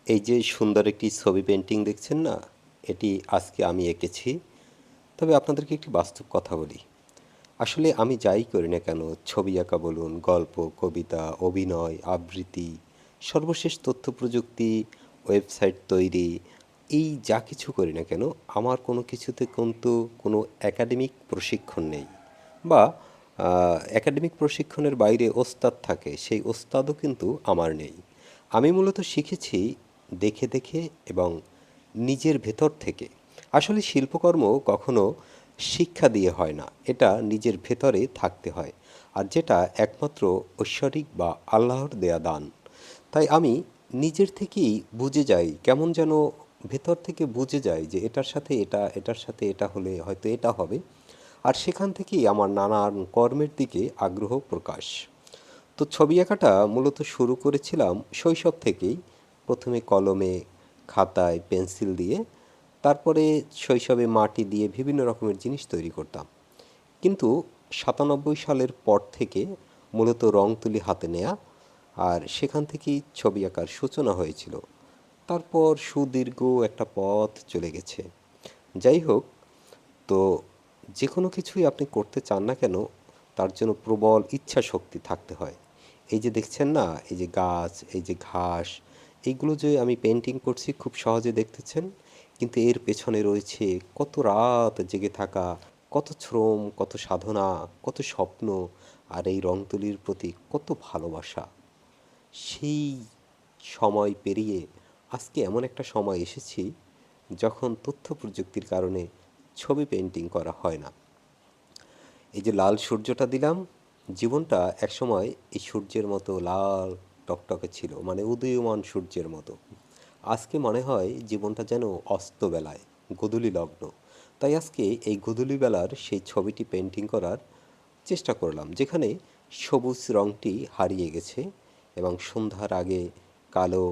এই যে সুন্দর একটি ছবি পেন্টিং দেখছেন না, এটি আজকে আমি এঁকেছি। তবে আপনাদেরকে একটি বাস্তব কথা বলি। আসলে আমি যাই করি না কেন, ছবি আঁকা বলুন, গল্প, কবিতা, অভিনয়, আবৃত্তি, সর্বশেষ তথ্য প্রযুক্তি, ওয়েবসাইট তৈরি, এই যা কিছু করি না কেন, আমার কোনো কিছুতে কিন্তু কোনো একাডেমিক প্রশিক্ষণ নেই। বা একাডেমিক প্রশিক্ষণের বাইরে ওস্তাদ থাকে, সেই ওস্তাদও কিন্তু আমার নেই। আমি মূলত শিখেছি দেখে দেখে এবং নিজের ভেতর থেকে। আসলে শিল্পকর্ম কখনো শিক্ষা দিয়ে হয় না, এটা নিজের ভেতরে থাকতে হয়। আর যেটা একমাত্র ঐশ্বরিক বা আল্লাহর দেয়া দান। তাই আমি নিজের থেকেই বুঝে যাই, কেমন যেন ভেতর থেকে বুঝে যাই যে এটার সাথে এটা, এটার সাথে এটা হলে হয়তো এটা হবে। আর সেখান থেকেই আমার নানান কর্মের দিকে আগ্রহ প্রকাশ। তো ছবি আঁকাটা মূলত শুরু করেছিলাম শৈশব থেকেই। প্রথমে কলমে, খাতায়, পেন্সিল দিয়ে, তারপরে শৈশবে মাটি দিয়ে বিভিন্ন রকমের জিনিস তৈরি করতাম। কিন্তু 97 সালের পর থেকে মূলত রং তুলি হাতে নেয়া, আর সেখান থেকেই ছবি আঁকার সূচনা হয়েছিল। তারপর সুদীর্ঘ একটা পথ চলে গেছে। যাই হোক, তো যে কোনো কিছুই আপনি করতে চান না কেন, তার জন্য প্রবল ইচ্ছা শক্তি থাকতে হয়। এই যে দেখছেন না, এই যে গাছ, এই যে ঘাস, এইগুলো যে আমি পেন্টিং করছি খুব সহজে দেখতেছেন, কিন্তু এর পেছনে রয়েছে কত রাত জেগে থাকা, কত শ্রম, কত সাধনা, কত স্বপ্ন, আর এই রং তুলির প্রতি কত ভালোবাসা। সেই সময় পেরিয়ে আজকে এমন একটা সময় এসেছি যখন তথ্য প্রযুক্তির কারণে ছবি পেন্টিং করা হয় না। এই যে লাল সূর্যটা দিলাম, জীবনটা একসময় এই সূর্যের মতো লাল টকটকে ছিল, মানে উদীয়মান সূর্যের মতো। আজকে মনে হয় জীবনটা যেন অস্তবেলায়, গোধূলি লগ্ন। তাই আজকে এই গোধূলি বেলার সেই ছবিটি পেন্টিং করার চেষ্টা করলাম, যেখানে সবুজ রঙটি হারিয়ে গেছে এবং সন্ধ্যার আগে কালো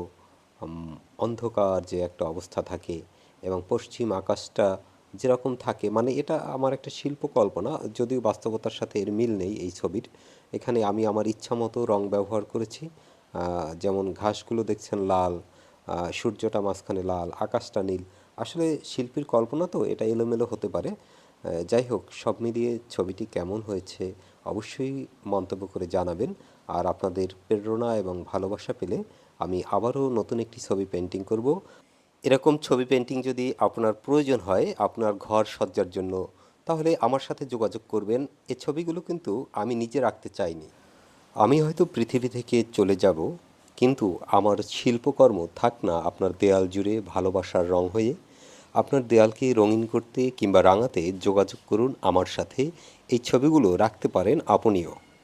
অন্ধকার যে একটা অবস্থা থাকে, এবং পশ্চিম আকাশটা যেরকম থাকে, মানে এটা আমার একটা শিল্পকল্পনা, যদিও বাস্তবতার সাথে এর মিল নেই এই ছবির। এখানে আমি আমার ইচ্ছা মতো রং ব্যবহার করেছি। যেমন ঘাসগুলো দেখছেন লাল, সূর্যটা মাঝখানে লাল, আকাশটা নীল। আসলে শিল্পীর কল্পনা তো এটা এলোমেলো হতে পারে। যাই হোক, সব মিলিয়ে ছবিটি কেমন হয়েছে অবশ্যই মন্তব্য করে জানাবেন। আর আপনাদের প্রেরণা এবং ভালোবাসা পেলে আমি আবারও নতুন একটি ছবি পেন্টিং করব। এরকম ছবি পেন্টিং যদি আপনার প্রয়োজন হয় আপনার ঘর সজ্জার জন্য, তাহলে আমার সাথে যোগাযোগ করবেন। এই ছবিগুলো কিন্তু আমি নিজে রাখতে চাইনি। আমি হয়তো পৃথিবী থেকে চলে যাব, কিন্তু আমার শিল্পকর্ম থাক না আপনার দেয়াল জুড়ে ভালোবাসার রং হয়ে। আপনার দেয়ালকে রঙিন করতে কিংবা রাঙাতে যোগাযোগ করুন আমার সাথে। এই ছবিগুলো রাখতে পারেন আপনিও।